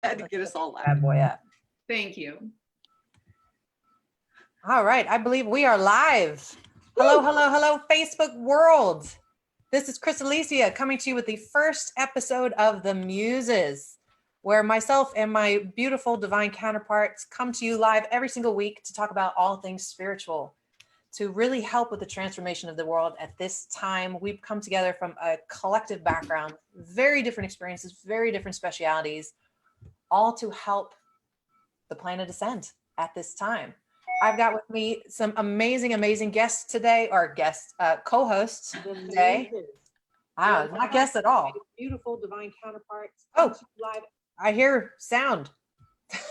Had to get us all Bad laughing. boy up. Thank you. All right, I believe we are live. Hello, hello, hello, Facebook world. This is Chris Alicia coming to you with the first episode of the Muses, where myself and my beautiful divine counterparts come to you live every single week to talk about all things spiritual, to really help with the transformation of the world at this time. We've come together from a collective background, very different experiences, very different specialities, all to help the planet ascend at this time. I've got with me some amazing, amazing guests today, or guests, co-hosts today. Wow, not guests at all. Beautiful divine counterparts. Oh, live. I hear sound.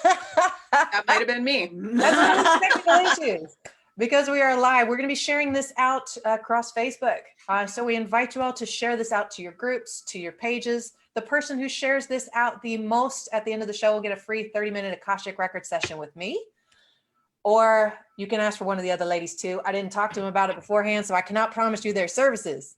That might have been me. That's technical issues. Because we are live, we're going to be sharing this out across Facebook. So we invite you all to share this out to your groups, to your pages. The person who shares this out the most at the end of the show will get a free 30-minute Akashic record session with me. Or you can ask for one of the other ladies too. I didn't talk to them about it beforehand, so I cannot promise you their services.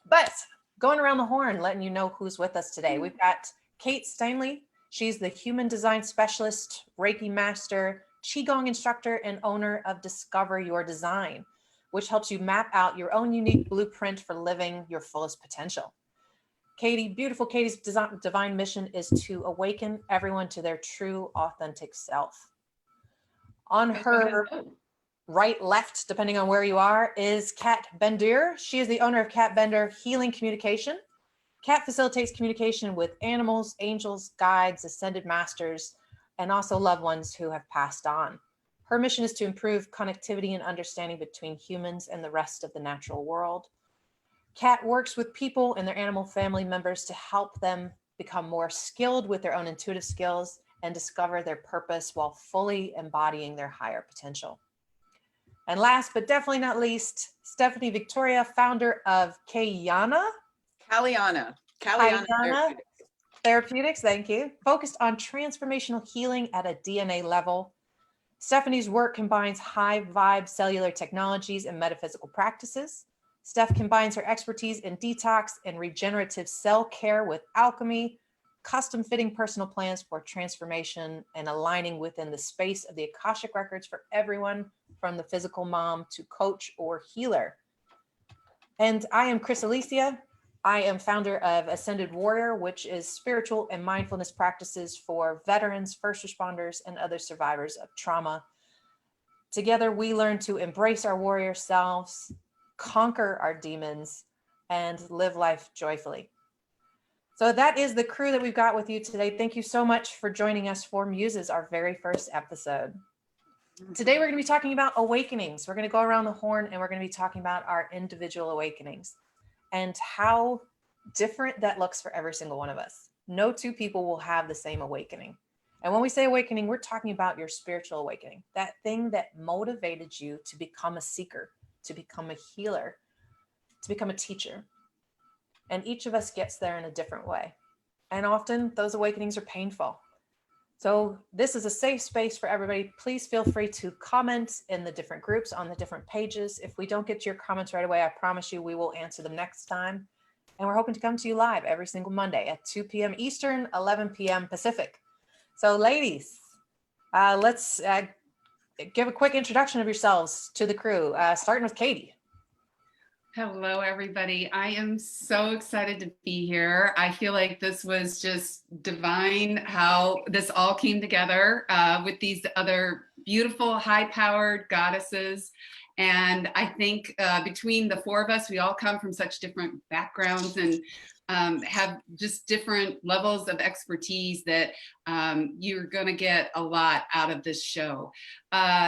But going around the horn, letting you know who's with us today. We've got Kate Stanley. She's the human design specialist, Reiki master, Qigong instructor, and owner of Discover Your Design, which helps you map out your own unique blueprint for living your fullest potential. Katie, beautiful Katie's divine mission is to awaken everyone to their true, authentic self. On her right, left, depending on where you are, is Kat Bender. She is the owner of Kat Bender Healing Communication. Kat facilitates communication with animals, angels, guides, ascended masters, and also loved ones who have passed on. Her mission is to improve connectivity and understanding between humans and the rest of the natural world. Kat works with people and their animal family members to help them become more skilled with their own intuitive skills and discover their purpose while fully embodying their higher potential. And last but definitely not least, Stephanie Victoria, founder of Kayana Therapeutics, thank you. Focused on transformational healing at a DNA level. Stephanie's work combines high vibe cellular technologies and metaphysical practices. Steph combines her expertise in detox and regenerative cell care with alchemy, custom fitting personal plans for transformation, and aligning within the space of the Akashic records for everyone from the physical mom to coach or healer. And I am Chris Alicia. I am founder of Ascended Warrior, which is spiritual and mindfulness practices for veterans, first responders, and other survivors of trauma. Together, we learn to embrace our warrior selves, conquer our demons, and live life joyfully. So that is the crew that we've got with you today. Thank you so much for joining us for Muses, our very first episode. Today, we're going to be talking about awakenings. We're going to go around the horn and we're going to be talking about our individual awakenings and how different that looks for every single one of us. No two people will have the same awakening. And when we say awakening, we're talking about your spiritual awakening, that thing that motivated you to become a seeker, to become a healer, to become a teacher. And each of us gets there in a different way. And often those awakenings are painful. So this is a safe space for everybody. Please feel free to comment in the different groups on the different pages. If we don't get to your comments right away, I promise you we will answer them next time. And we're hoping to come to you live every single Monday at 2 p.m. Eastern, 11 p.m. Pacific. So ladies, let's give a quick introduction of yourselves to the crew, starting with Katie. Hello, everybody. I am so excited to be here. I feel like this was just divine how this all came together with these other beautiful, high-powered goddesses. And I think between the four of us, we all come from such different backgrounds and have just different levels of expertise that you're going to get a lot out of this show.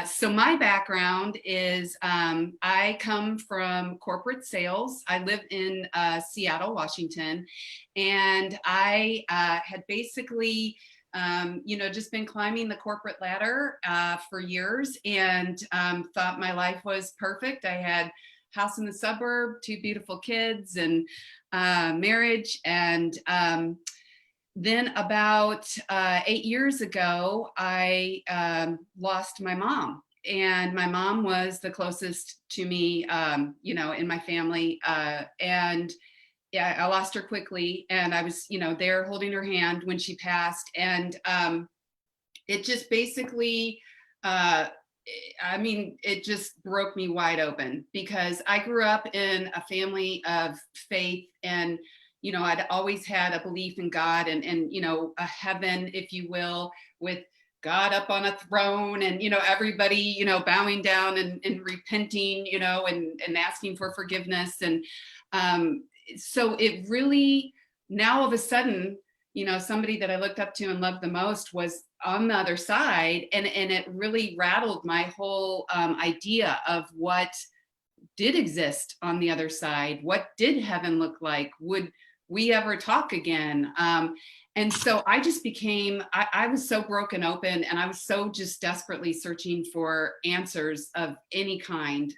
So my background is I come from corporate sales. I live in Seattle, Washington, and I had basically just been climbing the corporate ladder for years and thought my life was perfect. I had house in the suburb, 2 beautiful kids, and marriage. And then about 8 years ago, I lost my mom. And my mom was the closest to me, in my family. And yeah, I lost her quickly, and I was, there holding her hand when she passed. And it just basically, it just broke me wide open, because I grew up in a family of faith, and, I'd always had a belief in God, and, a heaven, if you will, with God up on a throne, and, everybody, bowing down and repenting, and asking for forgiveness. And so it really, now all of a sudden, somebody that I looked up to and loved the most was on the other side. And it really rattled my whole idea of what did exist on the other side. What did heaven look like? Would we ever talk again? And so I just became, I was so broken open, and I was so just desperately searching for answers of any kind.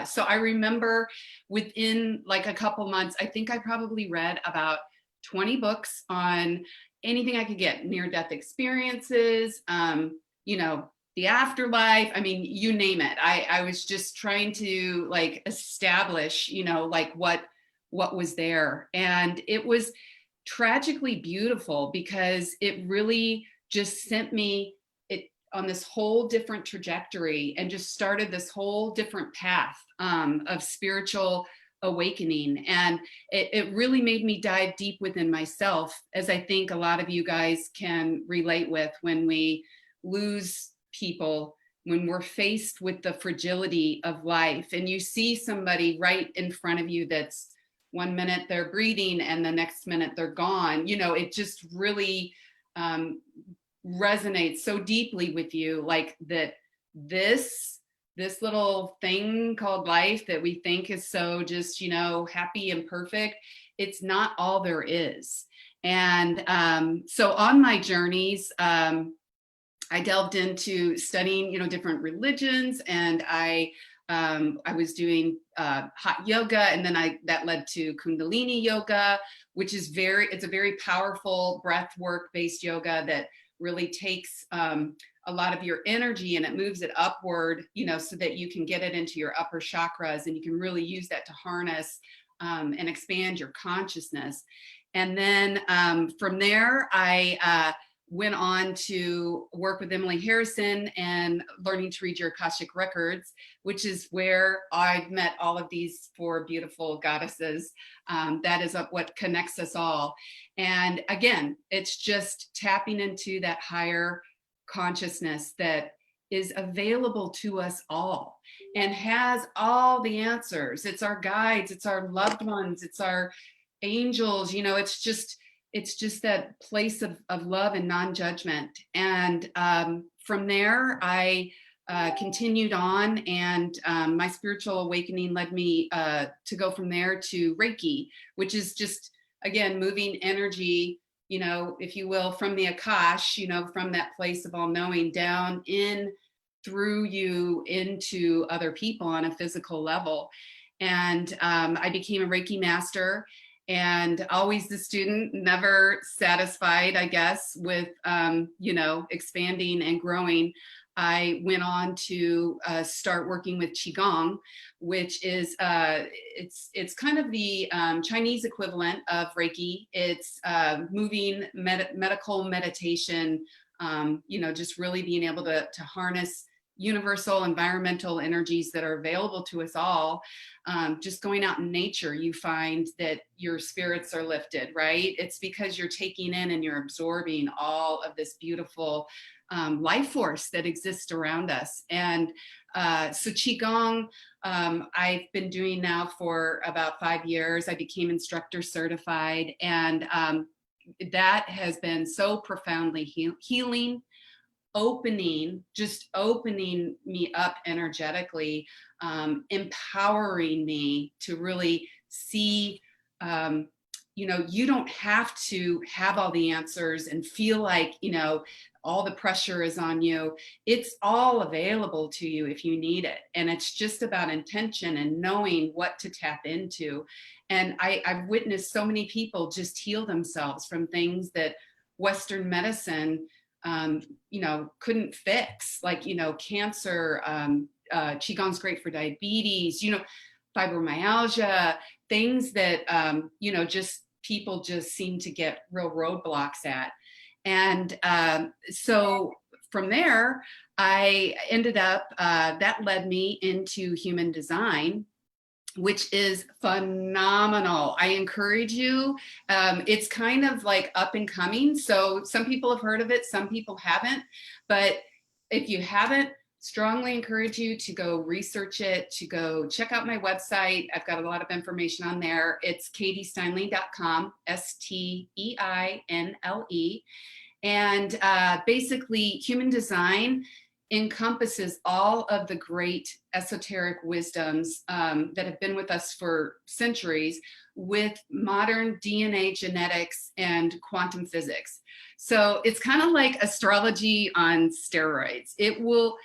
So I remember within like a couple months, I think I probably read about 20 books on anything I could get, near-death experiences, the afterlife. I mean, you name it. I was just trying to like establish, like what was there. And it was tragically beautiful, because it really just sent me on this whole different trajectory, and just started this whole different path of spiritual awakening. And it really made me dive deep within myself, as I think a lot of you guys can relate with, when we lose people, when we're faced with the fragility of life, and you see somebody right in front of you that's 1 minute they're breathing and the next minute they're gone. It just really resonates so deeply with you, like that this little thing called life that we think is so just, happy and perfect, it's not all there is. And so on my journeys, I delved into studying, different religions, and I was doing hot yoga, and then that led to Kundalini yoga, which is it's a very powerful breath work based yoga that really takes a lot of your energy, and it moves it upward, so that you can get it into your upper chakras, and you can really use that to harness and expand your consciousness. And then from there, I went on to work with Emily Harrison and learning to read your Akashic records, which is where I've met all of these 4 beautiful goddesses. That is what connects us all. And again, it's just tapping into that higher consciousness that is available to us all and has all the answers. It's our guides, it's our loved ones, it's our angels, it's just that place of love and non-judgment. And from there, I continued on, and my spiritual awakening led me to go from there to Reiki, which is just, again, moving energy, if you will, from the Akash, from that place of all knowing down in through you into other people on a physical level. And I became a Reiki master, and always the student, never satisfied, I guess, with, expanding and growing. I went on to start working with Qigong, which is, it's kind of the Chinese equivalent of Reiki. It's moving medical meditation, just really being able to harness universal environmental energies that are available to us all. Just going out in nature, you find that your spirits are lifted, right? It's because you're taking in and you're absorbing all of this beautiful life force that exists around us. And so Qigong, I've been doing now for about 5 years. I became instructor certified, and that has been so profoundly healing, opening me up energetically, empowering me to really see, you don't have to have all the answers and feel like, all the pressure is on you. It's all available to you if you need it. And it's just about intention and knowing what to tap into. And I've witnessed so many people just heal themselves from things that Western medicine couldn't fix, like, cancer. Qigong's great for diabetes, fibromyalgia, things that, just people just seem to get real roadblocks at. And so from there, I ended up, that led me into human design, which is phenomenal. I encourage you. It's kind of like up and coming. So some people have heard of it, some people haven't. But if you haven't, strongly encourage you to go research it, to go check out my website. I've got a lot of information on there. It's katiesteinle.com, STEINLE. And basically, human design encompasses all of the great esoteric wisdoms that have been with us for centuries with modern DNA genetics and quantum physics. So it's kind of like astrology on steroids. It will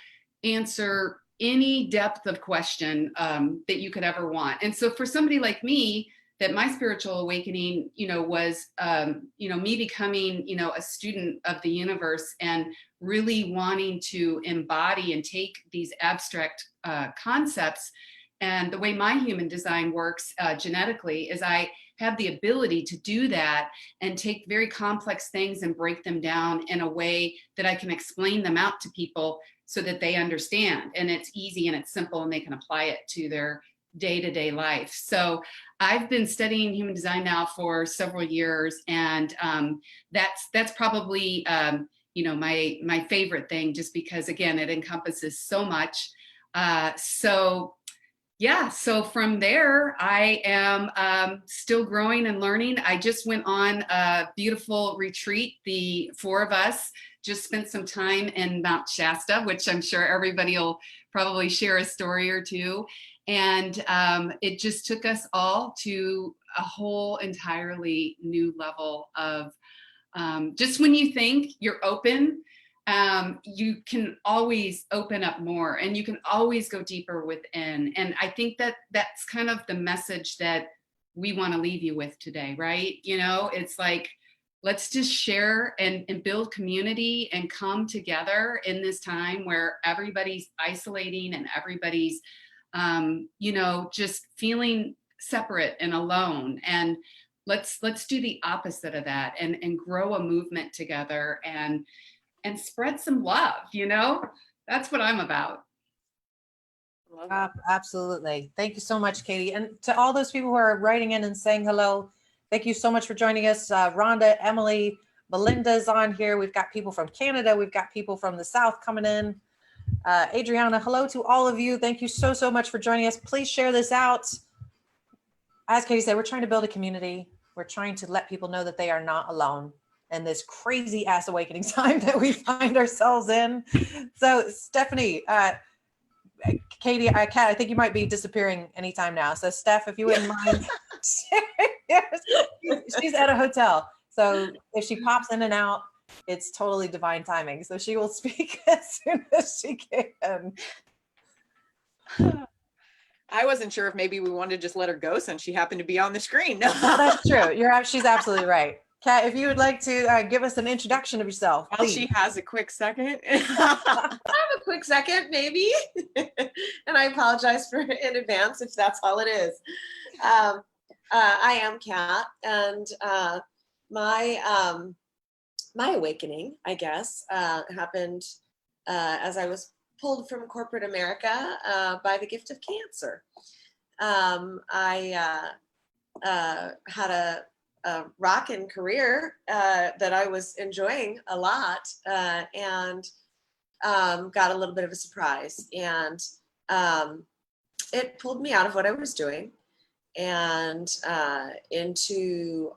answer any depth of question that you could ever want. And so for somebody like me, that my spiritual awakening, was, me becoming, a student of the universe and really wanting to embody and take these abstract concepts. And the way my human design works genetically is I have the ability to do that and take very complex things and break them down in a way that I can explain them out to people so that they understand. And it's easy and it's simple and they can apply it to their day-to-day life. So I've been studying human design now for several years, and that's probably my favorite thing, just because again it encompasses so much. So from there I am still growing and learning. I just went on a beautiful retreat. The four of us just spent some time in Mount Shasta, which I'm sure everybody will probably share a story or two. And it just took us all to a whole entirely new level of just when you think you're open, you can always open up more and you can always go deeper within. And I think that that's kind of the message that we want to leave you with today, right? It's like, let's just share and build community and come together in this time where everybody's isolating and everybody's just feeling separate and alone. And let's do the opposite of that and grow a movement together and spread some love. That's what I'm about. Absolutely. Thank you so much, Katie. And to all those people who are writing in and saying hello, thank you so much for joining us. Rhonda, Emily, Belinda's on here. We've got people from Canada. We've got people from the South coming in. Adriana, hello to all of you. Thank you so, so much for joining us. Please share this out. As Katie said, we're trying to build a community. We're trying to let people know that they are not alone in this crazy ass awakening time that we find ourselves in. So Stephanie, Katie, Kat, I think you might be disappearing anytime now. So Steph, if you wouldn't mind, she's at a hotel. So if she pops in and out, it's totally divine timing. So she will speak as soon as she can. I wasn't sure if maybe we wanted to just let her go since she happened to be on the screen. No, that's true. She's absolutely right. Kat, if you would like to give us an introduction of yourself. While she has a quick second. I have a quick second, maybe. And I apologize in advance if that's all it is. I am Kat, and my awakening, I guess, happened as I was pulled from corporate America by the gift of cancer. I had a rockin' career that I was enjoying a lot, and got a little bit of a surprise, and it pulled me out of what I was doing and into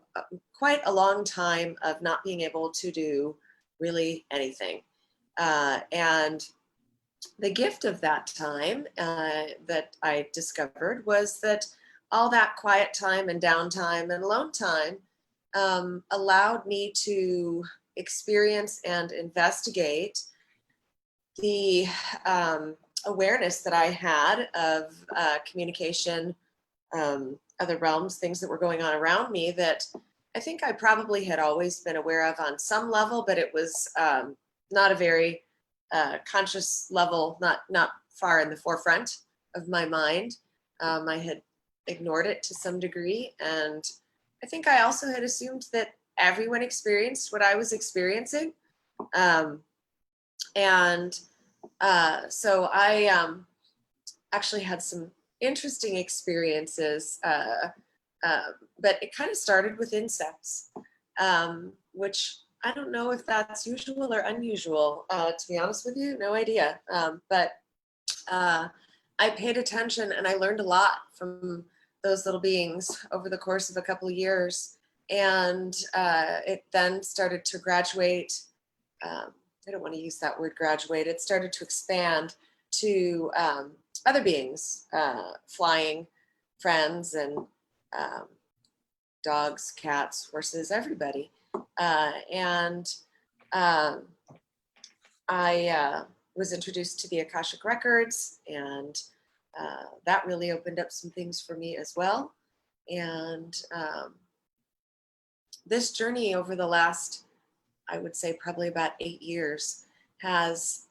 quite a long time of not being able to do really anything. And the gift of that time that I discovered was that all that quiet time and downtime and alone time allowed me to experience and investigate the awareness that I had of communication, other realms, things that were going on around me that I think I probably had always been aware of on some level, but it was not a very conscious level, not far in the forefront of my mind. I had ignored it to some degree. And I think I also had assumed that everyone experienced what I was experiencing. So I actually had some interesting experiences, but it kind of started with insects, which I don't know if that's usual or unusual, to be honest with you, no idea. But I paid attention and I learned a lot from those little beings over the course of a couple of years. And it then started to graduate. I don't want to use that word graduate. It started to expand to other beings, flying friends and dogs, cats, horses, everybody. I was introduced to the Akashic Records, and that really opened up some things for me as well. And this journey over the last, I would say probably about 8 years, has,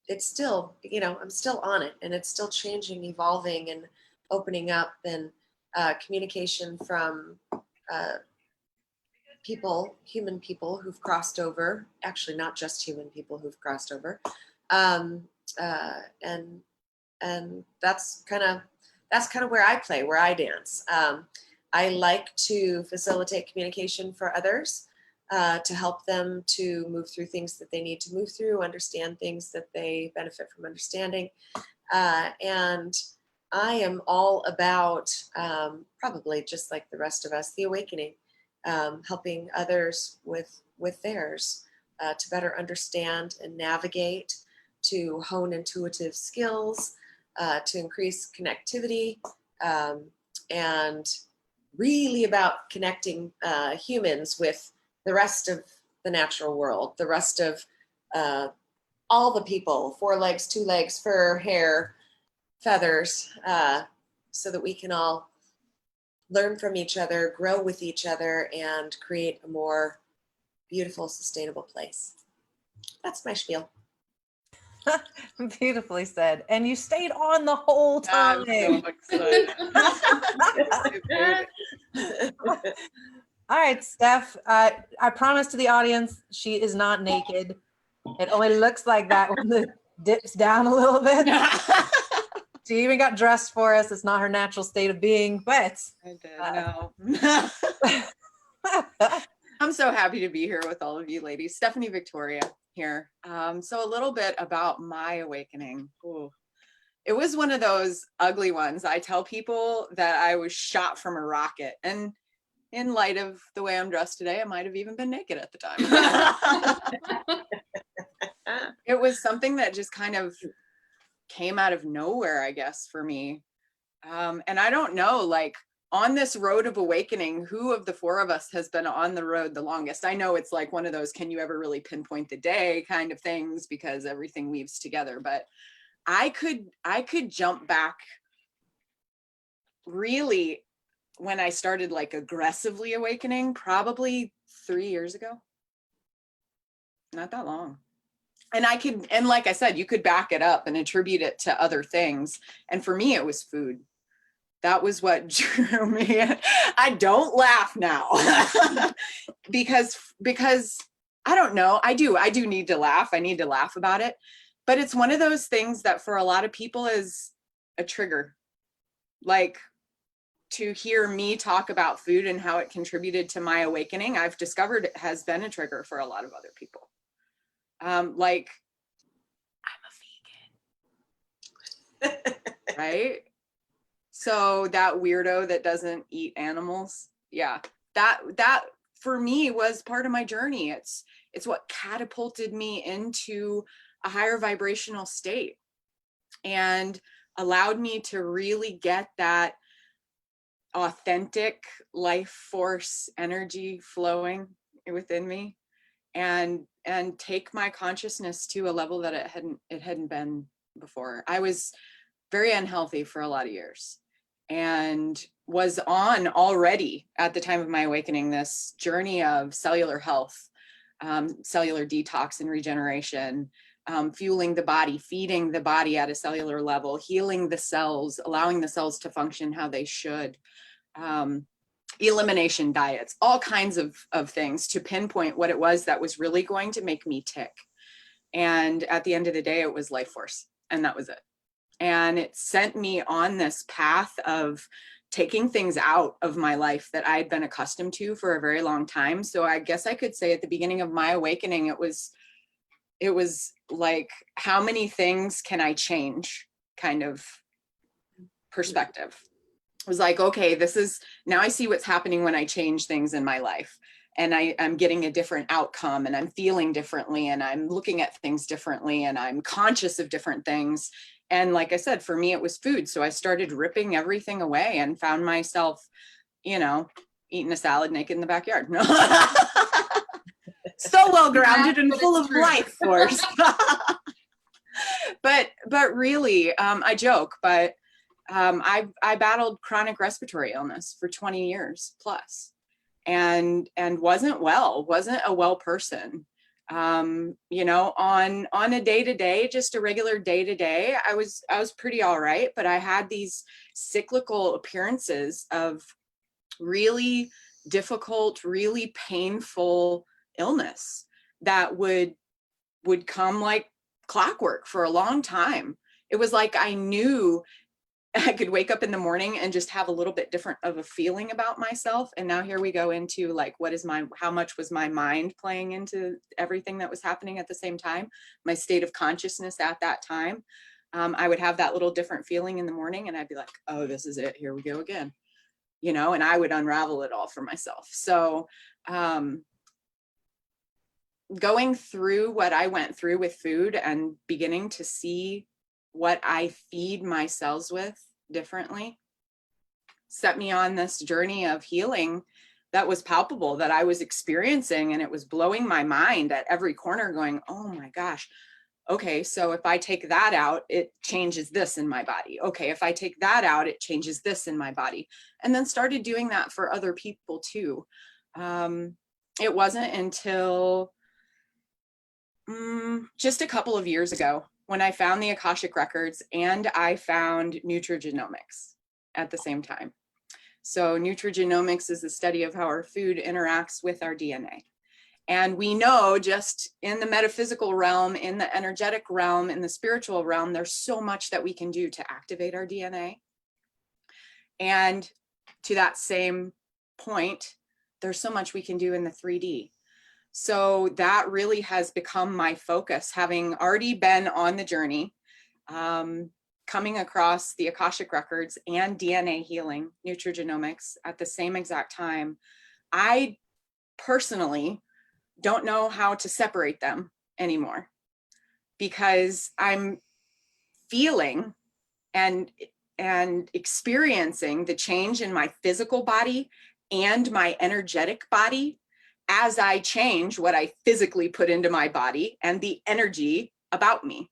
it's still, I'm still on it, and it's still changing, evolving, and opening up, and communication from human people who've crossed over, actually not just human people who've crossed over. And that's kind of where I play, where I dance. I like to facilitate communication for others, to help them to move through things that they need to move through, understand things that they benefit from understanding. And I am all about, probably just like the rest of us, the awakening, helping others with theirs, to better understand and navigate, to hone intuitive skills, to increase connectivity, and really about connecting humans with the rest of the natural world, the rest of all the people, 4 legs, 2 legs, fur, hair, feathers, so that we can all learn from each other, grow with each other, and create a more beautiful, sustainable place. That's my spiel. Beautifully said. And you stayed on the whole time. I'm so excited. All right, Steph, I promise to the audience, she is not naked. It only looks like that when it dips down a little bit. She even got dressed for us. It's not her natural state of being, but I did, no. I'm so happy to be here with all of you ladies. Stephanie Victoria here. So a little bit about my awakening. Ooh. It was one of those ugly ones. I tell people that I was shot from a rocket, and in light of the way I'm dressed today, I might have even been naked at the time. It was something that just kind of came out of nowhere, I guess, for me. And I don't know, like, on this road of awakening, who of the 4 of us has been on the road the longest? I know it's like one of those, can you ever really pinpoint the day kind of things, because everything weaves together. But I could jump back really when I started like aggressively awakening, probably 3 years ago. Not that long. And like I said, you could back it up and attribute it to other things. And for me, it was food. That was what drew me. I don't laugh now because I don't know. I do need to laugh. I need to laugh about it. But it's one of those things that for a lot of people is a trigger. Like, to hear me talk about food and how it contributed to my awakening, I've discovered it has been a trigger for a lot of other people. Like, I'm a vegan, right? So that weirdo that doesn't eat animals, yeah, that for me was part of my journey. It's what catapulted me into a higher vibrational state and allowed me to really get that authentic life force energy flowing within me, and take my consciousness to a level that it hadn't been before. I was very unhealthy for a lot of years and was on already at the time of my awakening this journey of cellular health, cellular detox and regeneration, fueling the body, feeding the body at a cellular level, healing the cells, allowing the cells to function how they should. Elimination diets, all kinds of things to pinpoint what it was that was really going to make me tick. And at the end of the day, it was life force, and that was it. And it sent me on this path of taking things out of my life that I had been accustomed to for a very long time. So I guess I could say at the beginning of my awakening, it was like, how many things can I change kind of perspective. It was like, okay, now I see what's happening when I change things in my life, and I'm getting a different outcome, and I'm feeling differently, and I'm looking at things differently, and I'm conscious of different things. And like I said, for me, it was food. So I started ripping everything away and found myself, eating a salad naked in the backyard. So well grounded and full of life force. But really, I joke, but I battled chronic respiratory illness for 20 years plus, and wasn't a well person. On a day-to-day, just a regular day-to-day, I was pretty all right, but I had these cyclical appearances of really difficult, really painful illness that would come like clockwork for a long time. It was like I knew I could wake up in the morning and just have a little bit different of a feeling about myself. And now here we go into like, how much was my mind playing into everything that was happening at the same time? My state of consciousness at that time. I would have that little different feeling in the morning, and I'd be like, oh, this is it. Here we go again. And I would unravel it all for myself. So going through what I went through with food and beginning to see what I feed my cells with differently set me on this journey of healing that was palpable, that I was experiencing, and it was blowing my mind at every corner, going, oh my gosh, okay, so if I take that out, it changes this in my body. Okay, if I take that out, it changes this in my body. And then started doing that for other people too. It wasn't until just a couple of years ago when I found the Akashic records and I found nutrigenomics at the same time. So nutrigenomics is the study of how our food interacts with our DNA. And we know, just in the metaphysical realm, in the energetic realm, in the spiritual realm, there's so much that we can do to activate our DNA. And to that same point, there's so much we can do in the 3D. So that really has become my focus, having already been on the journey, coming across the Akashic records and DNA healing, nutrigenomics at the same exact time. I personally don't know how to separate them anymore, because I'm feeling and experiencing the change in my physical body and my energetic body as I change what I physically put into my body and the energy about me,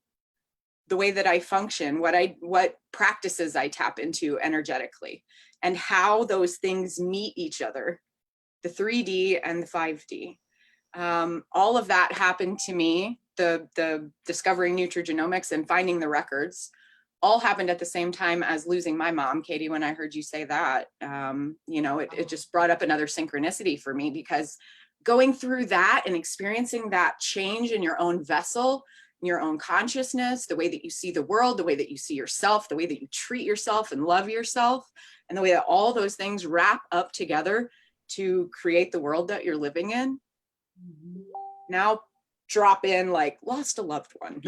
the way that I function, what practices I tap into energetically, and how those things meet each other, the 3D and the 5D. All of that happened to me, the discovering nutrigenomics and finding the records, all happened at the same time as losing my mom. Katie, when I heard you say that, it just brought up another synchronicity for me, because going through that and experiencing that change in your own vessel, in your own consciousness, the way that you see the world, the way that you see yourself, the way that you treat yourself and love yourself, and the way that all those things wrap up together to create the world that you're living in. Now drop in like lost a loved one.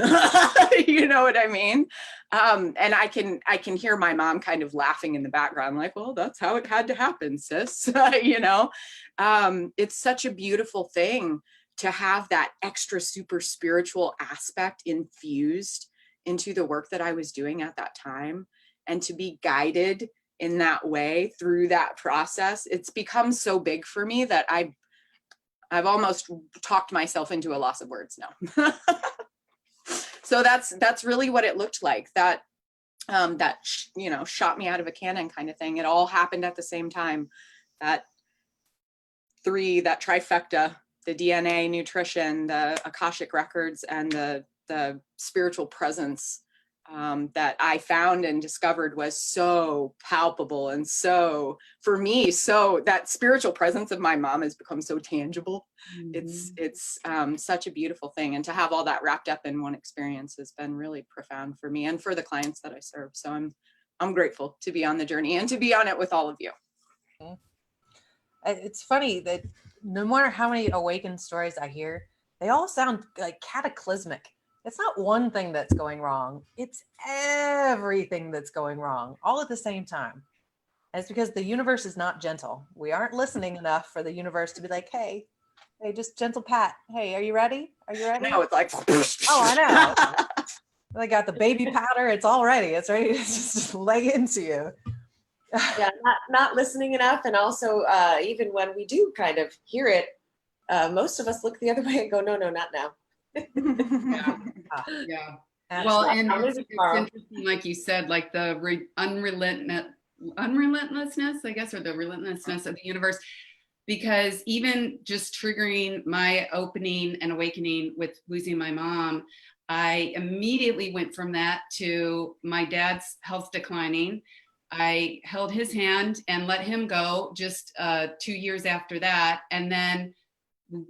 You know what I mean? And I can hear my mom kind of laughing in the background, like, well, that's how it had to happen, sis. It's such a beautiful thing to have that extra super spiritual aspect infused into the work that I was doing at that time, and to be guided in that way through that process. It's become so big for me that I've almost talked myself into a loss of words now. So that's really what it looked like. That shot me out of a cannon kind of thing. It all happened at the same time. That trifecta, the DNA, nutrition, the Akashic records, and the the spiritual presence that I found and discovered was so palpable. And so for me, so that spiritual presence of my mom has become so tangible. It's such a beautiful thing. And to have all that wrapped up in one experience has been really profound for me and for the clients that I serve. So I'm grateful to be on the journey and to be on it with all of you. It's funny that no matter how many awakened stories I hear, they all sound like cataclysmic. It's not one thing that's going wrong. It's everything that's going wrong all at the same time. And it's because the universe is not gentle. We aren't listening enough for the universe to be like, hey, just gentle pat. Hey, are you ready? Are you ready? No, it's like, oh, I know. They got the baby powder. It's all ready. It's ready to just lay into you. Yeah, not listening enough. And also, even when we do kind of hear it, most of us look the other way and go, no, not now. Yeah. Absolutely. Well, and it's Tomorrow. interesting, like you said, like the unrelentlessness, I guess, or the relentlessness of the universe, because even just triggering my opening and awakening with losing my mom, I immediately went from that to my dad's health declining. I held his hand and let him go just 2 years after that. And then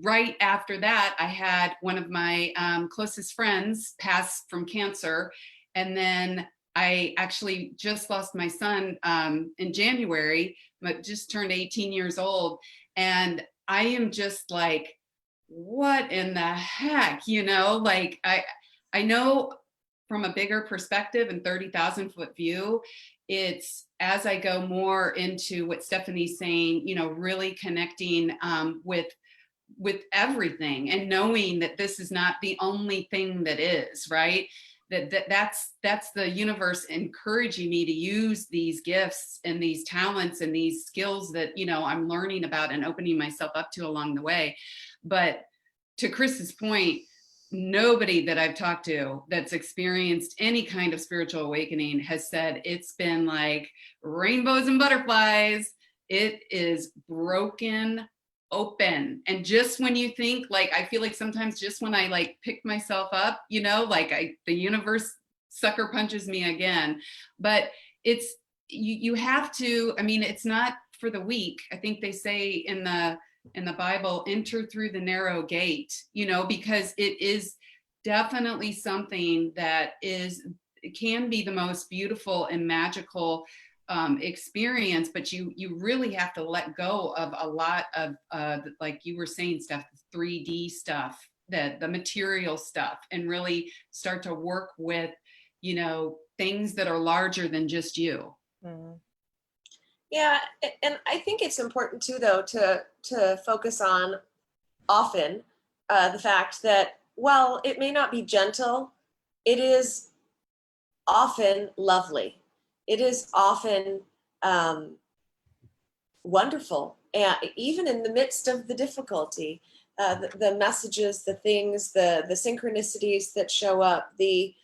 right after that, I had one of my closest friends pass from cancer. And then I actually just lost my son in January, but just turned 18 years old. And I am just like, what in the heck? You know, like I know from a bigger perspective and 30,000 foot view, it's as I go more into what Stephanie's saying, you know, really connecting with everything and knowing that this is not the only thing that is, right? That's the universe encouraging me to use these gifts and these talents and these skills that, you know, I'm learning about and opening myself up to along the way. But to Chris's point, nobody that I've talked to that's experienced any kind of spiritual awakening has said it's been like rainbows and butterflies. It is broken open. And just when you think, like, I feel like sometimes just when I like pick myself up, you know, like the universe sucker punches me again. But it's, you have to, I mean, it's not for the weak. I think they say in the Bible, enter through the narrow gate, you know, because it is definitely something that can be the most beautiful and magical experience, but you really have to let go of a lot of like you were saying, stuff, 3D stuff, the material stuff, and really start to work with, you know, things that are larger than just you. Mm-hmm. Yeah, and I think it's important too, though, to focus on often the fact that while it may not be gentle, it is often lovely. It is often wonderful, and even in the midst of the difficulty, the messages, the things, the synchronicities that show up, the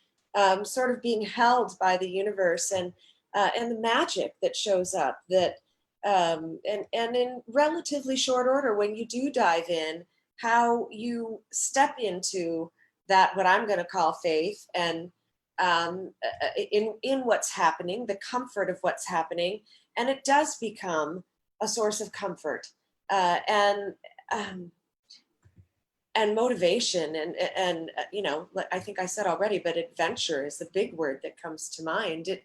sort of being held by the universe, and the magic that shows up, that and in relatively short order, when you do dive in, how you step into that, what I'm going to call faith, and in what's happening, the comfort of what's happening, and it does become a source of comfort and motivation, and you know, I think I said already, but adventure is the big word that comes to mind.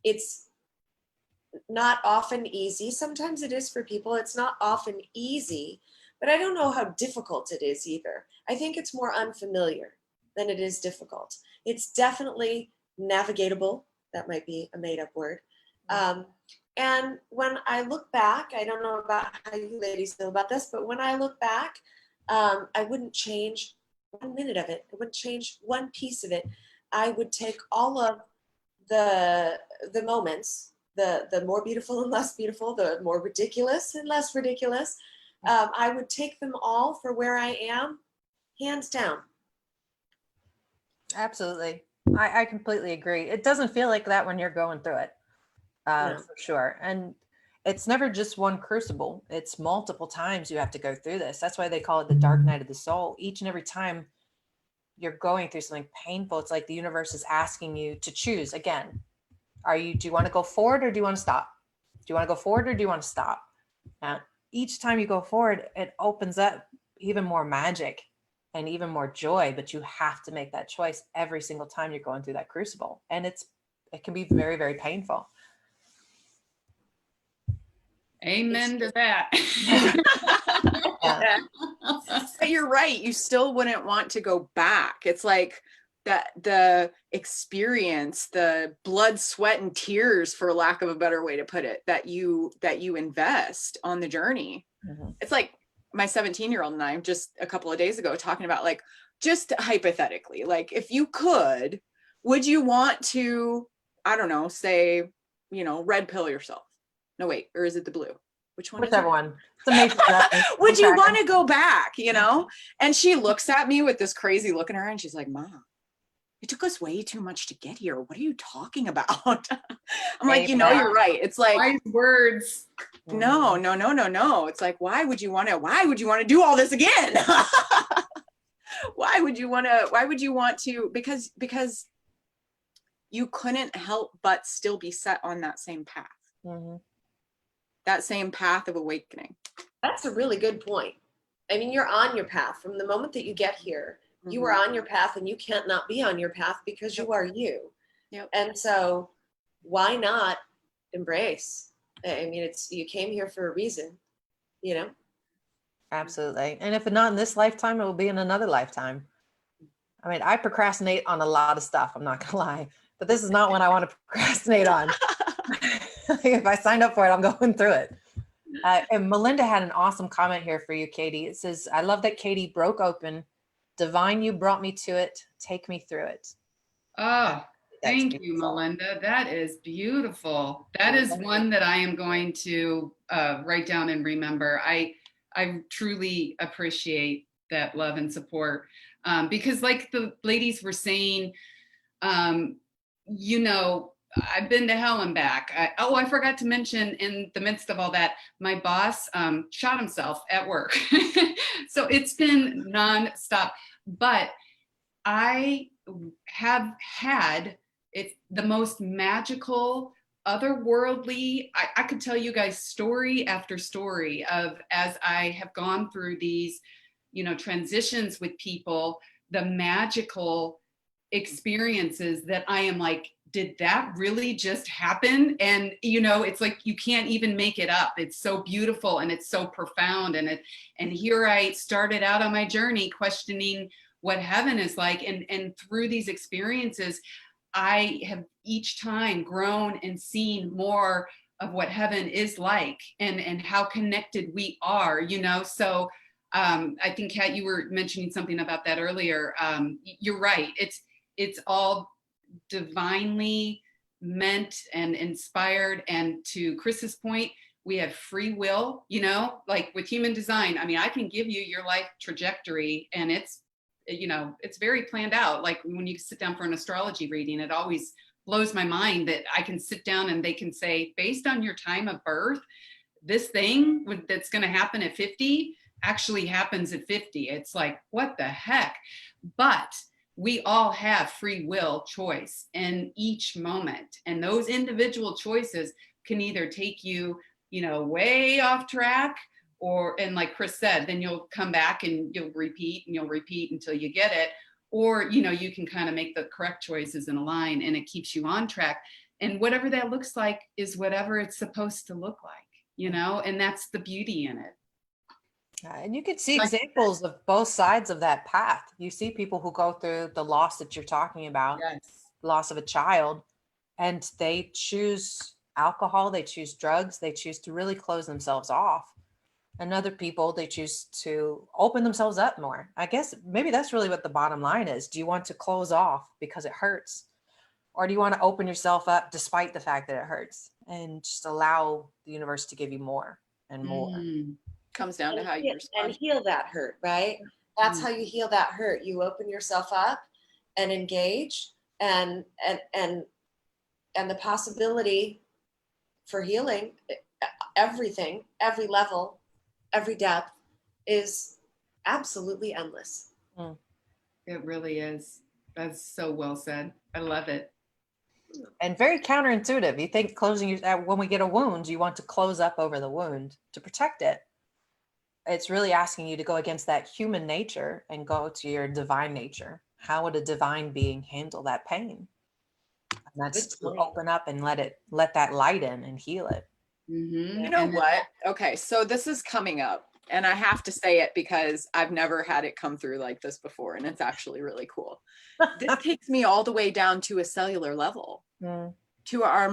It's not often easy. Sometimes it is for people. It's not often easy, but I don't know how difficult it is either. I think it's more unfamiliar than it is difficult. It's definitely navigatable. That might be a made-up word. And when I look back, I don't know about how you ladies feel about this, but when I look back, I wouldn't change 1 minute of it. I wouldn't change one piece of it. I would take all of the moments, the more beautiful and less beautiful, the more ridiculous and less ridiculous. I would take them all for where I am, hands down. Absolutely. I completely agree. It doesn't feel like that when you're going through it, No. for sure. And it's never just one crucible. It's multiple times you have to go through this. That's why they call it the dark night of the soul. Each and every time you're going through something painful, it's like the universe is asking you to choose again. Do you want to go forward or do you want to stop? Do you want to go forward or do you want to stop? Now, each time you go forward, it opens up even more magic and even more joy, but you have to make that choice every single time you're going through that crucible. And it can be very, very painful. Amen to that. Yeah. But you're right. You still wouldn't want to go back. It's like that the experience, the blood, sweat, and tears, for lack of a better way to put it, that you invest on the journey. Mhm. It's like my 17-year-old and I just a couple of days ago talking about, like, just hypothetically, like, if you could, would you want to, I don't know, say, red pill yourself? No, wait, or is it the blue? Which one? Whichever is it? one. It's a major reference. Would you I'm want tracking. to go back? And she looks at me with this crazy look in her eye, and she's like, Mom, it took us way too much to get here. What are you talking about? I'm like, Amen. you're right. It's like, Wise words. no. It's like, why would you want to do all this again? Why would you want to, because you couldn't help but still be set on that same path. Mhm. That same path of awakening. That's a really good point. I mean, you're on your path from the moment that you get here. You are on your path, and you can't not be on your path because you are you. Yep. And so why not embrace? I mean, you came here for a reason, Absolutely. And if not in this lifetime, it will be in another lifetime. I mean, I procrastinate on a lot of stuff, I'm not gonna lie, but this is not one I want to procrastinate on. If I signed up for it, I'm going through it. And Melinda had an awesome comment here for you, Katie. It says, I love that Katie broke open. Divine, you brought me to it. Take me through it. Oh, That's thank you, beautiful. Melinda. That is beautiful. That is one that I am going to write down and remember. I truly appreciate that love and support, because like the ladies were saying, I've been to hell and back. I forgot to mention, in the midst of all that, my boss shot himself at work. So it's been nonstop. But I have had the most magical, otherworldly, I could tell you guys story after story of, as I have gone through these, transitions with people, the magical experiences that I am like, did that really just happen? And it's like you can't even make it up. It's so beautiful and it's so profound. And here I started out on my journey questioning what heaven is like, and through these experiences, I have each time grown and seen more of what heaven is like, and how connected we are. So I think, Kat, you were mentioning something about that earlier. You're right. It's all divinely meant and inspired. And to Chris's point, we have free will, like with human design. I mean, I can give you your life trajectory, and it's very planned out. Like when you sit down for an astrology reading, it always blows my mind that I can sit down and they can say, based on your time of birth, this thing that's going to happen at 50 actually happens at 50. It's like, what the heck? But we all have free will choice in each moment. And those individual choices can either take you, way off track, and like Chris said, then you'll come back and you'll repeat until you get it. Or, you can kind of make the correct choices and align, and it keeps you on track. And whatever that looks like is whatever it's supposed to look like, and that's the beauty in it. And you can see examples of both sides of that path. You see people who go through the loss that you're talking about, Yes. loss of a child, and they choose alcohol, they choose drugs, they choose to really close themselves off. And other people, they choose to open themselves up more. I guess maybe that's really what the bottom line is. Do you want to close off because it hurts? Or do you want to open yourself up despite the fact that it hurts, and just allow the universe to give you more and more? Comes down to how you respond. And heal that hurt, right? That's how you heal that hurt. You open yourself up and engage, and the possibility for healing, everything, every level, every depth, is absolutely endless. It really is. That's so well said. I love it. And very counterintuitive. You think when we get a wound, you want to close up over the wound to protect it. It's really asking you to go against that human nature and go to your divine nature. How would a divine being handle that pain? And that's Good to point. open up and let that light in and heal it. Mhm. You know And then- what? Okay, so this is coming up, and I have to say it because I've never had it come through like this before, and it's actually really cool. This takes me all the way down to a cellular level, Mm, to our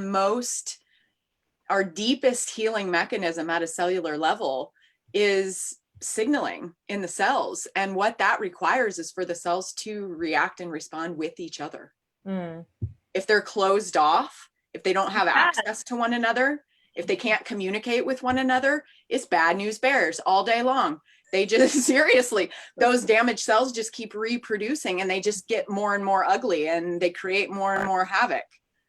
deepest healing mechanism at a cellular level is signaling in the cells. And what that requires is for the cells to react and respond with each other. mm. If they're closed off, if they don't have Yeah. access to one another, if they can't communicate with one another, it's bad news bears all day long. They just seriously, those damaged cells just keep reproducing and they just get more and more ugly and they create more and more havoc.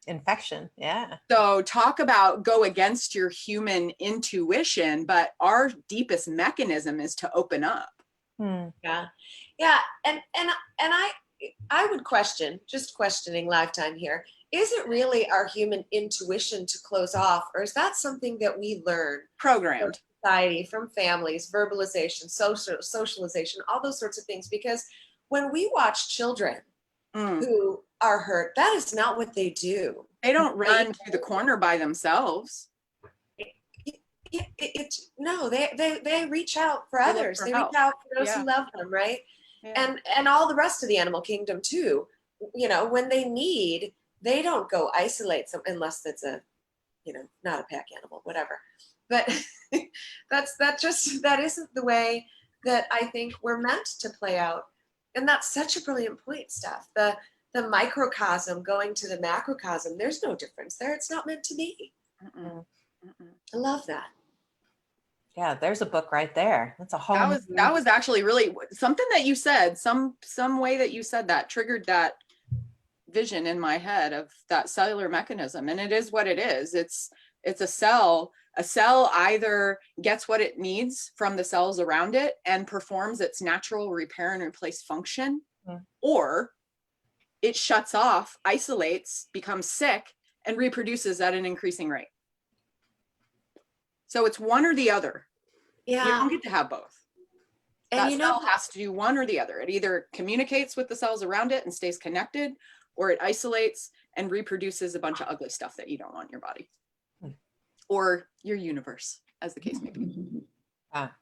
Infection. Yeah. So talk about go against your human intuition, but our deepest mechanism is to open up. Mm. Yeah. And I would just questioning lifetime here. Is it really our human intuition to close off, or is that something that we learn from Programmed. society, from families, verbalization, socialization, all those sorts of things? Because when we watch children Mm. who are hurt, that is not what they do. They don't run to the corner by themselves. No, they reach out for They look others. for They help. reach out for those Yeah. who love them, right? Yeah. And all the rest of the animal kingdom too. You know, when they need, they don't go isolate some unless it's a, not a pack animal, whatever. But that isn't the way that I think we're meant to play out. And that's such a brilliant point, Steph. The microcosm going to the macrocosm, there's no difference there. It's not meant to be. Mm-mm. Mm-mm. I love that. Yeah. There's a book right there. That's a whole. That was actually really something that you said. Some way that you said that triggered that vision in my head of that cellular mechanism, and it is what it is. It's a cell. A cell either gets what it needs from the cells around it and performs its natural repair and replace function, or it shuts off, isolates, becomes sick, and reproduces at an increasing rate. So it's one or the other. Yeah. You don't get to have both. And That cell has to do one or the other. It either communicates with the cells around it and stays connected, or it isolates and reproduces a bunch of ugly stuff that you don't want in your body or your universe, as the case may be.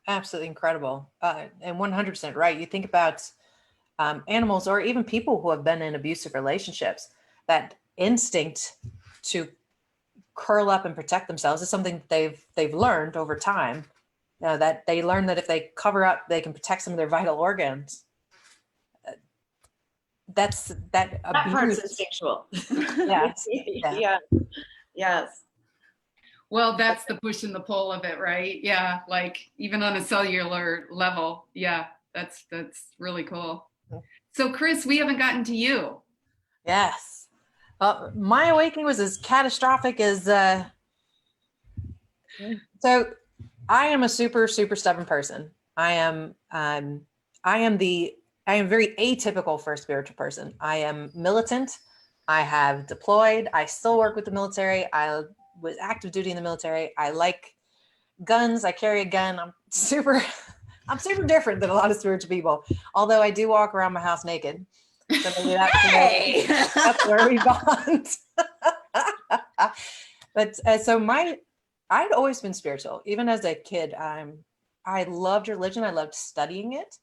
Absolutely incredible. And 100% right. You think about animals or even people who have been in abusive relationships, that instinct to curl up and protect themselves is something that they've learned over time. That they learn that if they cover up, they can protect some of their vital organs. That part's abuse. instinctual. Yes. Yeah. Yes. Well, that's the push and the pull of it, right? Yeah, like even on a cellular level. Yeah, that's really cool. So Chris, we haven't gotten to you. Yes. My awakening was as catastrophic as so I am a super stubborn person. I am very atypical for a spiritual person. I am militant. I have deployed. I still work with the military. I was active duty in the military. I like guns. I carry a gun. I'm super different than a lot of spiritual people. Although I do walk around my house naked. So maybe that's where we bond. But I'd always been spiritual. Even as a kid, I loved religion. I loved studying it.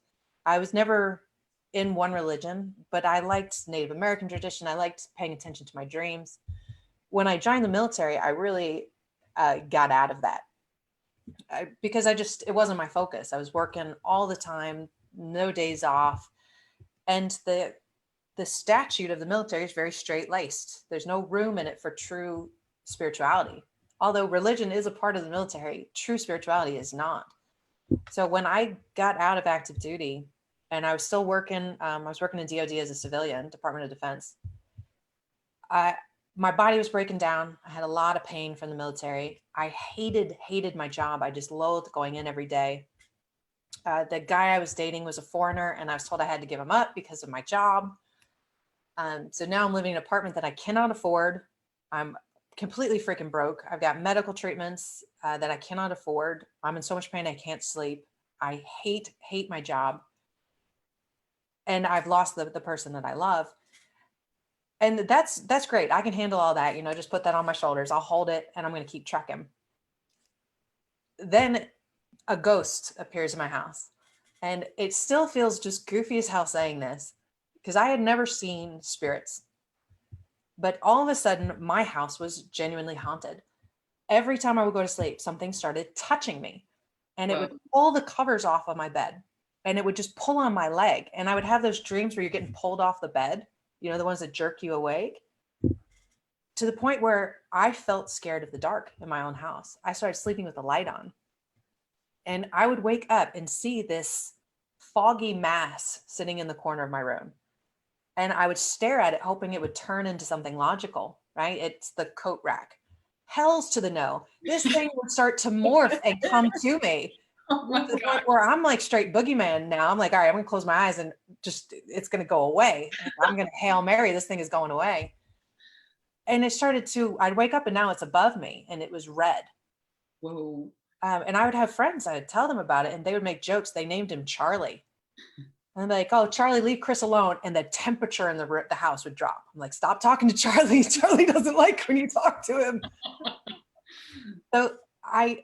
I was never in one religion, but I liked Native American tradition. I liked paying attention to my dreams. When I joined the military, I really got out of that because it wasn't my focus. I was working all the time, no days off. And the statute of the military is very straight-laced. There's no room in it for true spirituality. Although religion is a part of the military, true spirituality is not. So when I got out of active duty and I was still working, I was working in DOD as a civilian, Department of Defense. My body was breaking down. I had a lot of pain from the military. I hated my job. I just loathed going in every day. The guy I was dating was a foreigner, and I was told I had to give him up because of my job. So now I'm living in an apartment that I cannot afford. I'm completely freaking broke. I've got medical treatments that I cannot afford. I'm in so much pain I can't sleep. I hate my job. And I've lost the person that I love. And that's great. I can handle all that, just put that on my shoulders. I'll hold it and I'm going to keep trucking. Then a ghost appears in my house. And it still feels just goofy as hell saying this because I had never seen spirits. But all of a sudden, my house was genuinely haunted. Every time I would go to sleep, something started touching me and it would pull the covers off of my bed and it would just pull on my leg. And I would have those dreams where you're getting pulled off the bed, the ones that jerk you awake, to the point where I felt scared of the dark in my own house. I started sleeping with the light on. And I would wake up and see this foggy mass sitting in the corner of my room. And I would stare at it, hoping it would turn into something logical, right? It's the coat rack. Hells to the no. This thing would start to morph and come to me. Oh my To the God. point where I'm like straight boogeyman now. I'm like, all right, I'm going to close my eyes and just, it's going to go away. I'm going to Hail Mary, this thing is going away. And it started to, I'd wake up and now it's above me and it was red. Whoa. And I would have friends, I would tell them about it and they would make jokes. They named him Charlie. And I'm like, oh, Charlie, leave Chris alone. And the temperature in the house would drop. I'm like, stop talking to Charlie. Charlie doesn't like when you talk to him. So I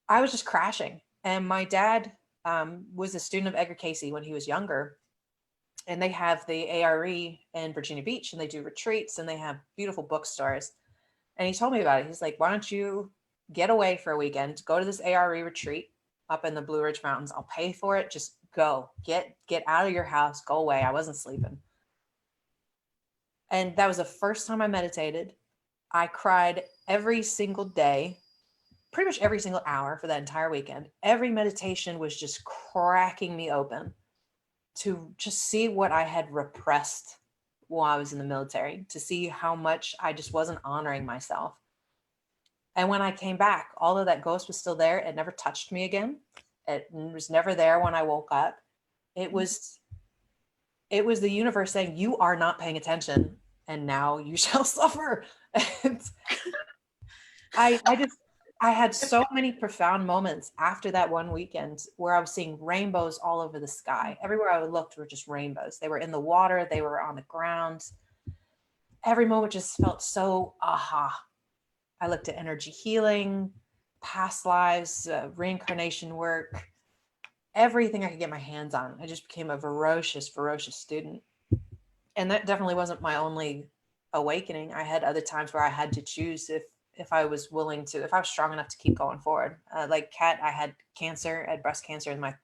was just crashing. And my dad was a student of Edgar Cayce when he was younger. And they have the ARE in Virginia Beach and they do retreats and they have beautiful bookstores. And he told me about it. He's like, why don't you get away for a weekend, go to this ARE retreat up in the Blue Ridge Mountains. I'll pay for it. Just go, get out of your house, go away. I wasn't sleeping. And that was the first time I meditated. I cried every single day, pretty much every single hour for that entire weekend. Every meditation was just cracking me open to just see what I had repressed while I was in the military, to see how much I just wasn't honoring myself. And when I came back, although that ghost was still there, it never touched me again. It was never there when I woke up. It was the universe saying, you are not paying attention and now you shall suffer. And I had so many profound moments after that one weekend where I was seeing rainbows all over the sky. Everywhere I looked were just rainbows. They were in the water. They were on the ground. Every moment just felt so aha. I looked at energy healing, past lives, reincarnation work, everything I could get my hands on. I just became a ferocious student. And that definitely wasn't my only awakening. I had other times where I had to choose if I was willing to, if I was strong enough to keep going forward. Like Kat, I had cancer, I had breast cancer in my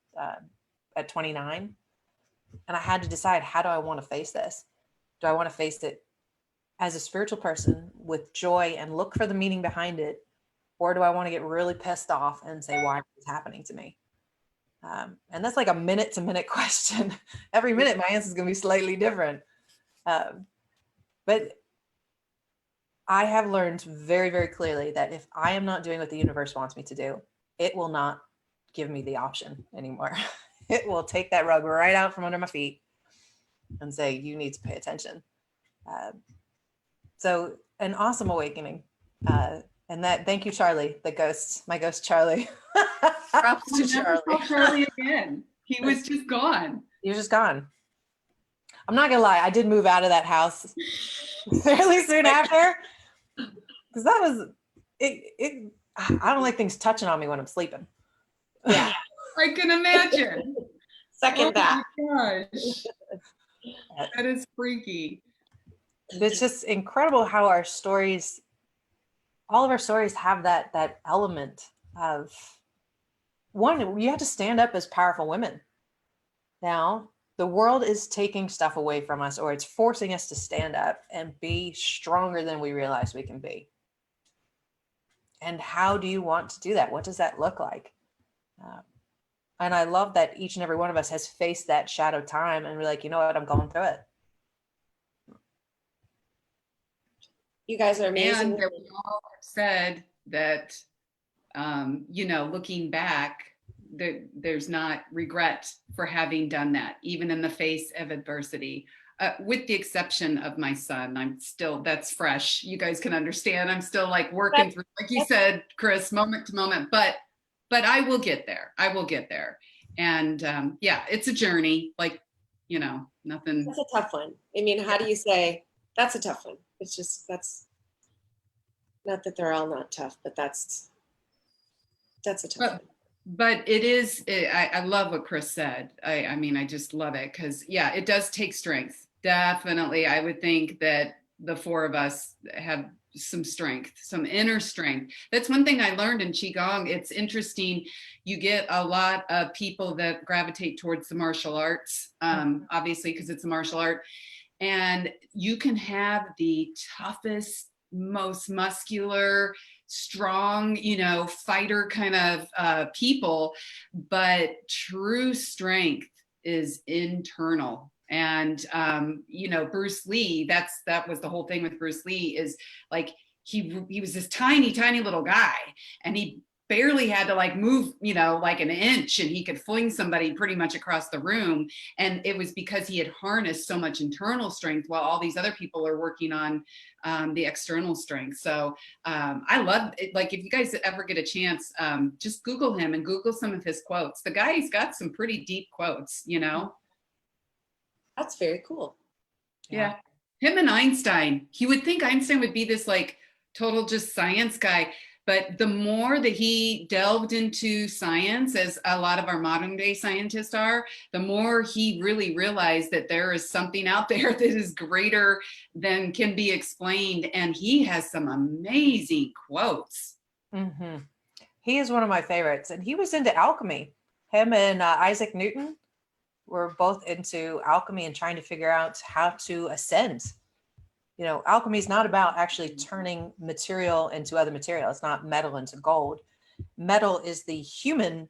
at 29. And I had to decide, how do I want to face this? Do I want to face it as a spiritual person with joy and look for the meaning behind it? Or do I want to get really pissed off and say, why is this happening to me? And that's like a minute to minute question. Every minute my answer is going to be slightly different. But I have learned very, very clearly that if I am not doing what the universe wants me to do, it will not give me the option anymore. It will take that rug right out from under my feet and say, you need to pay attention. So an awesome awakening. And that, thank you, Charlie, the ghost, my ghost, Charlie. Props to I never Charlie. saw Charlie again. He was just gone. He was just gone. I'm not gonna lie, I did move out of that house fairly soon after, because that was it. I don't like things touching on me when I'm sleeping. Yeah. I can imagine. Second that. My gosh. That is freaky. It's just incredible how our stories, all of our stories have that element of, one, you have to stand up as powerful women. Now, the world is taking stuff away from us, or it's forcing us to stand up and be stronger than we realize we can be. And how do you want to do that? What does that look like? And I love that each and every one of us has faced that shadow time and we're like, you know what, I'm going through it. You guys are amazing. And that we all have said that, looking back, there's not regret for having done that, even in the face of adversity. With the exception of my son, that's fresh. You guys can understand. I'm still like working through, like you said, Chris, moment to moment, but I will get there. I will get there. And yeah, it's a journey, like, nothing. That's a tough one. I mean, how do you say that's a tough one? It's just, that's not that they're all not tough, but that's a tough one. But it is, I love what Chris said. I mean, I just love it because, yeah, it does take strength. Definitely. I would think that the four of us have some strength, some inner strength. That's one thing I learned in Qigong. It's interesting. You get a lot of people that gravitate towards the martial arts, obviously, because it's a martial art. And you can have the toughest, most muscular, strong, fighter kind of people, but true strength is internal. And Bruce Lee, that was the whole thing with Bruce Lee, is like he was this tiny little guy, and he barely had to like move like an inch, and he could fling somebody pretty much across the room. And it was because he had harnessed so much internal strength, while all these other people are working on the external strength. So I love it. Like, if you guys ever get a chance, just Google him and Google some of his quotes. The guy's got some pretty deep quotes, That's very cool. Yeah. Him and Einstein. You would think Einstein would be this like total just science guy, but the more that he delved into science, as a lot of our modern day scientists are, the more he really realized that there is something out there that is greater than can be explained. And he has some amazing quotes. Mm-hmm. He is one of my favorites, and he was into alchemy. Him and Isaac Newton were both into alchemy and trying to figure out how to ascend. Alchemy is not about actually turning material into other material. It's not metal into gold. Metal is the human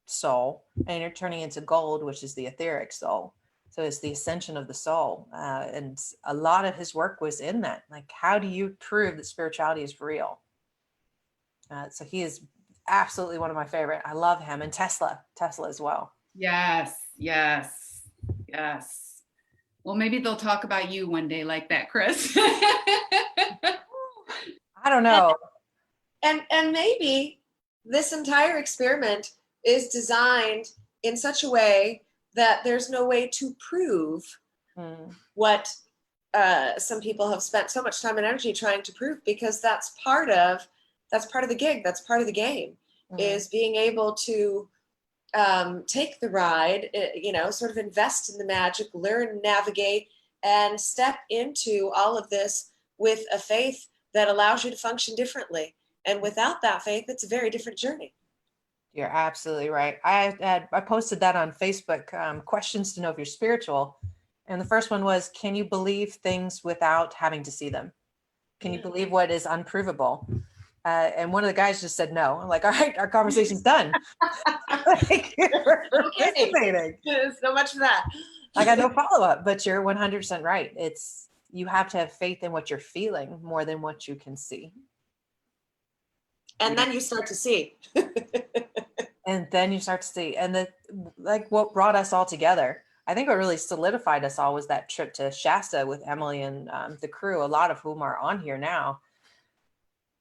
soul, and you're turning into gold, which is the etheric soul. So it's the ascension of the soul. And a lot of his work was in that. Like, how do you prove that spirituality is real? So he is absolutely one of my favorite. I love him. And Tesla as well. Yes. Well, maybe they'll talk about you one day like that, Chris. I don't know. And maybe this entire experiment is designed in such a way that there's no way to prove what some people have spent so much time and energy trying to prove, because that's part of the gig. That's part of the game, is being able to take the ride, sort of invest in the magic, learn, navigate, and step into all of this with a faith that allows you to function differently. And without that faith, it's a very different journey. You're absolutely right. I posted that on Facebook, questions to know if you're spiritual. And the first one was, can you believe things without having to see them? Can you believe what is unprovable? And one of the guys just said no. I'm like, all right, our conversation's done. Like, we're participating. So much for that. I got no follow-up, but you're 100% right. You have to have faith in what you're feeling more than what you can see. And then you start to see. And then you start to see. And what brought us all together, I think what really solidified us all was that trip to Shasta with Emily and the crew, a lot of whom are on here now.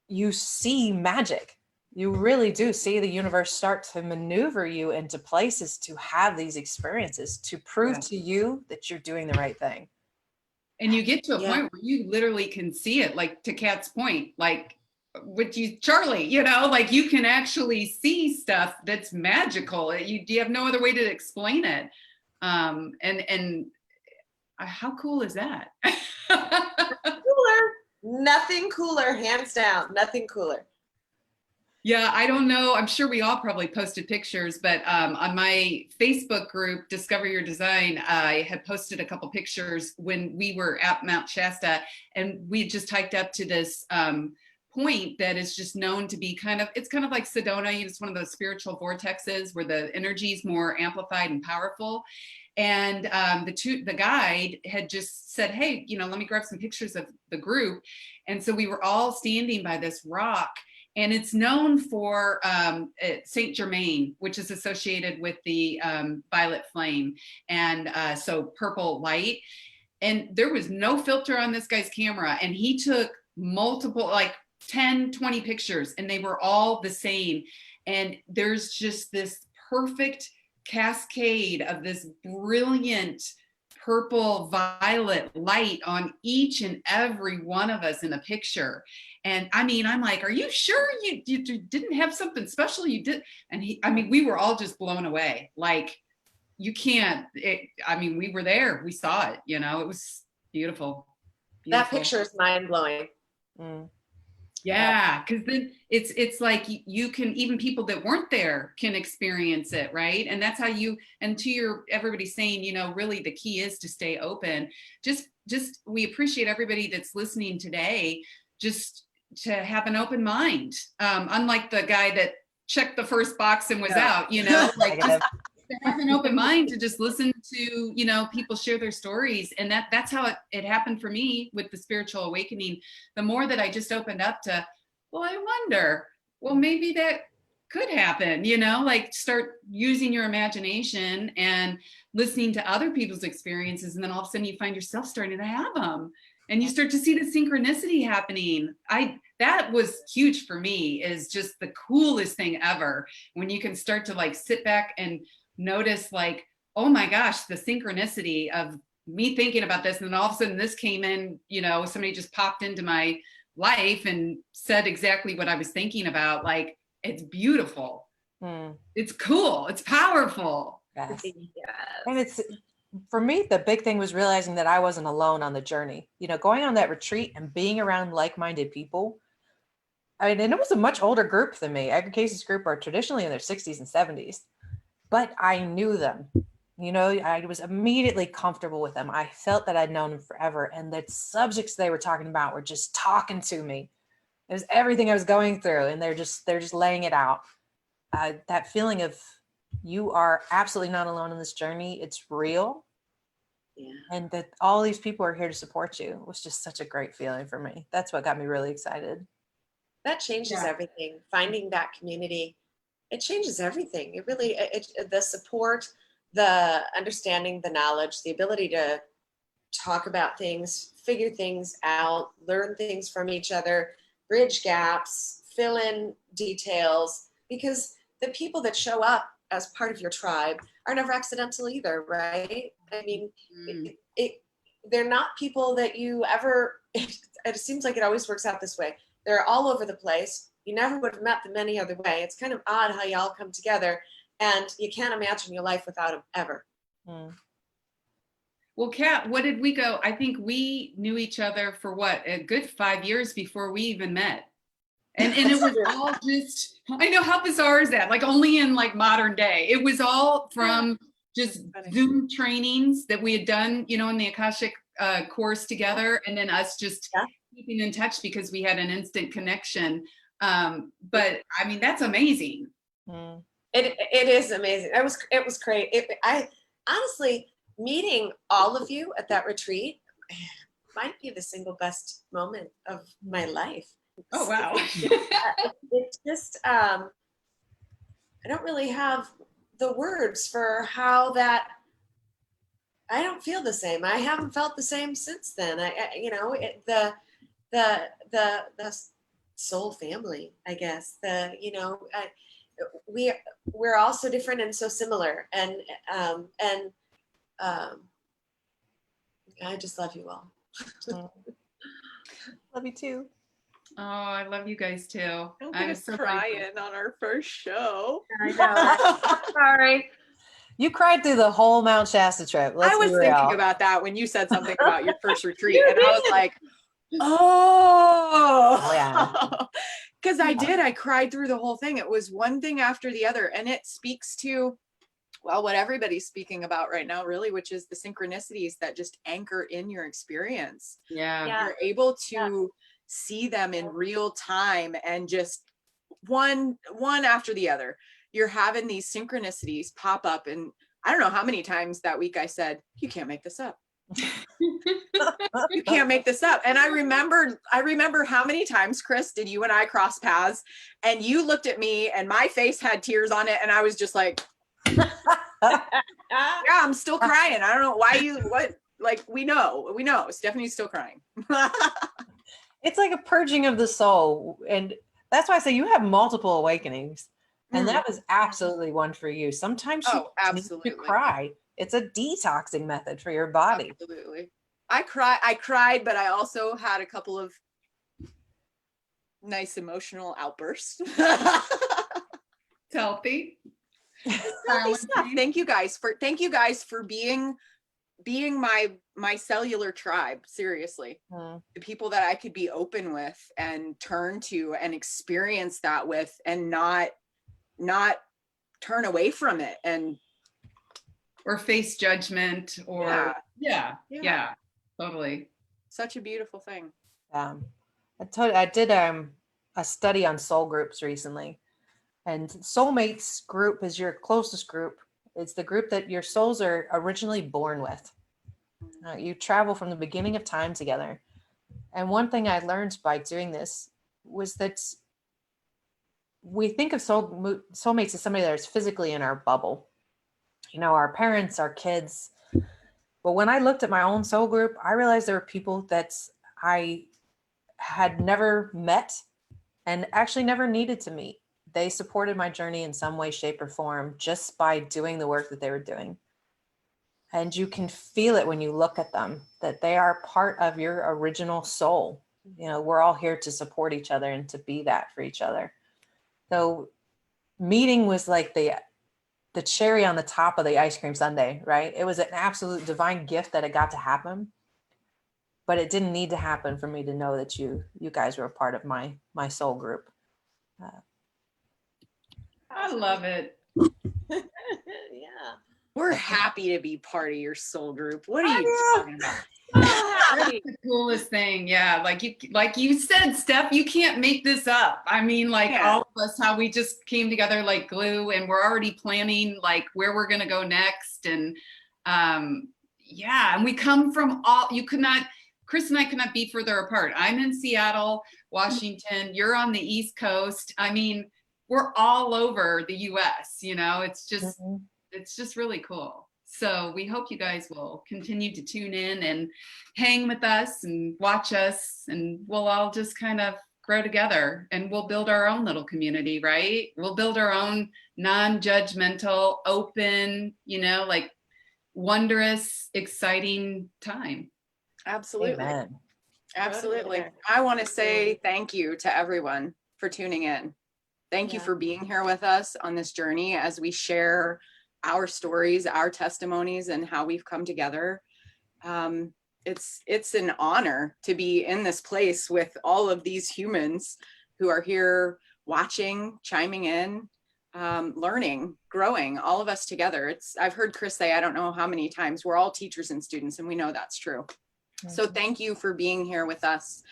You see magic. You really do see the universe start to maneuver you into places to have these experiences, to prove to you that you're doing the right thing. And you get to a point where you literally can see it, like to Kat's point, like with you, Charlie, like you can actually see stuff that's magical. You have no other way to explain it. And how cool is that? Cooler. Nothing cooler, hands down. Nothing cooler. Yeah, I don't know. I'm sure we all probably posted pictures, but on my Facebook group, Discover Your Design, I had posted a couple pictures when we were at Mount Shasta, and we just hiked up to this point that is just known to be it's kind of like Sedona. It's one of those spiritual vortexes where the energy is more amplified and powerful. And the guide had just said, hey, let me grab some pictures of the group. And so we were all standing by this rock, And it's known for Saint Germain, which is associated with the violet flame, and so purple light. And there was no filter on this guy's camera, and he took multiple, like 10, 20 pictures, and they were all the same. And there's just this perfect cascade of this brilliant purple violet light on each and every one of us in the picture. And I mean, I'm like, are you sure you didn't have something special you did? And I mean, we were all just blown away. Like, you can't, I mean, we were there, we saw it, you know, it was beautiful. That picture is mind blowing. Yeah, because then it's like you can, even people that weren't there can experience it, right? And that's how you, and to everybody's saying, you know, really the key is to stay open. Just we appreciate everybody that's listening today, just to have an open mind. Unlike the guy that checked the first box and was out, you know, like just to have an open mind to just listen to, you know, people share their stories. And that's how it happened for me with the spiritual awakening. The more that I just opened up to, well, I wonder, well, maybe that could happen, you know, like start using your imagination and listening to other people's experiences. And then all of a sudden you find yourself starting to have them, and you start to see the synchronicity happening. That was huge for me, is just the coolest thing ever, when you can start to like sit back and notice, like, oh my gosh, the synchronicity of me thinking about this, and then all of a sudden this came in, you know, somebody just popped into my life and said exactly what I was thinking about. Like, it's beautiful. It's cool. It's powerful. Yes. Yes. And it's, for me, the big thing was realizing that I wasn't alone on the journey. You know, going on that retreat and being around like-minded people. I mean, and it was a much older group than me. Edgar Cayce's group are traditionally in their 60s and 70s, but I knew them. You know, I was immediately comfortable with them. I felt that I'd known them forever, and the subjects they were talking about were just talking to me. It was everything I was going through, and they're just laying it out. That feeling of, you are absolutely not alone in this journey. It's real. Yeah. And that all these people are here to support you. It was just such a great feeling for me. That's what got me really excited. That changes everything. Finding that community, it changes everything. It really, the support, the understanding, the knowledge, the ability to talk about things, figure things out, learn things from each other, bridge gaps, fill in details, because the people that show up as part of your tribe are never accidental either, right? I mean, they're not people that you ever, it seems like it always works out this way. They're all over the place. You never would have met them any other way. It's kind of odd how y'all come together, and you can't imagine your life without them ever. Well, Kat, what did we go? I think we knew each other for what, a good 5 years before we even met. And it was all just, I know, how bizarre is that? Like, only in like modern day. It was all from just Zoom trainings that we had done, you know, in the Akashic course together, and then us just keeping in touch because we had an instant connection. But I mean, that's amazing. It is amazing. It was great. I honestly, meeting all of you at that retreat might be the single best moment of my life. Oh, wow. It's just, I don't really have the words for how that, I don't feel the same. I haven't felt the same since then. You know, the soul family, I guess, you know, we're all so different and so similar. And I just love you all. Love you too. Oh, I love you guys too. I'm so crying on our first show. I know. Sorry. You cried through the whole Mount Shasta trip. I was thinking about that when you said something about your first retreat, and I was like, oh yeah. Because I cried through the whole thing. It was one thing after the other, and it speaks to, well, what everybody's speaking about right now, really, which is the synchronicities that just anchor in your experience. Yeah. You're able to see them in real time, and just one after the other. You're having these synchronicities pop up, and I don't know how many times that week I said, you can't make this up. You can't make this up. And I remember how many times, Chris, did you and I cross paths and you looked at me and my face had tears on it. And I was just like, yeah, I'm still crying. I don't know why we know Stephanie's still crying. It's like a purging of the soul. And that's why I say you have multiple awakenings. And that was absolutely one for you. Sometimes you need to cry. It's a detoxing method for your body. Absolutely. I cried, but I also had a couple of nice emotional outbursts. It's healthy. Healthy stuff. Thank you guys for being my cellular tribe. Seriously, the people that I could be open with and turn to and experience that with, and not turn away from it or face judgment or yeah, totally. Such a beautiful thing. I did a study on soul groups recently, and soulmates group is your closest group. It's the group that your souls are originally born with. You travel from the beginning of time together. And one thing I learned by doing this was that we think of soulmates as somebody that is physically in our bubble. You know, our parents, our kids. But when I looked at my own soul group, I realized there were people that I had never met and actually never needed to meet. They supported my journey in some way, shape, or form just by doing the work that they were doing. And you can feel it when you look at them, that they are part of your original soul. You know, we're all here to support each other and to be that for each other. So meeting was like the cherry on the top of the ice cream sundae, right? It was an absolute divine gift that it got to happen, but it didn't need to happen for me to know that you guys were a part of my soul group. I love it. Yeah. We're happy to be part of your soul group. What are you talking about? That's the coolest thing. Yeah. Like you said, Steph, you can't make this up. I mean, like all of us, how we just came together like glue, and we're already planning like where we're going to go next. And and we come from Chris and I could not be further apart. I'm in Seattle, Washington. You're on the East Coast. I mean, we're all over the US, you know, it's just really cool. So we hope you guys will continue to tune in and hang with us and watch us, and we'll all just kind of grow together, and we'll build our own little community, right? We'll build our own non-judgmental, open, you know, like wondrous, exciting time. Absolutely. Amen. Absolutely. I want to say thank you to everyone for tuning in. Thank you for being here with us on this journey as we share our stories, our testimonies, and how we've come together. It's an honor to be in this place with all of these humans who are here watching, chiming in, learning, growing, all of us together. I've heard Chris say, I don't know how many times, we're all teachers and students, and we know that's true. So thank you for being here with us.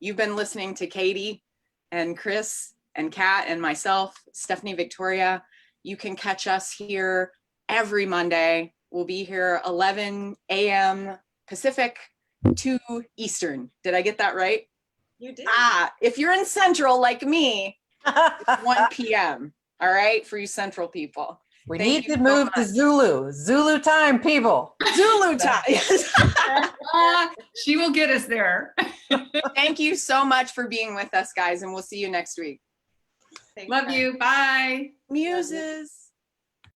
You've been listening to Katie and Chris and Kat and myself, Stephanie Victoria. You can catch us here every Monday. We'll be here 11 a.m. Pacific, 2 Eastern. Did I get that right? You did. If you're in Central like me, it's 1 p.m. All right, for you Central people. We need to move to Zulu time, people. Zulu time. She will get us there. Thank you so much for being with us, guys, and we'll see you next week. Love you. Bye. Muses.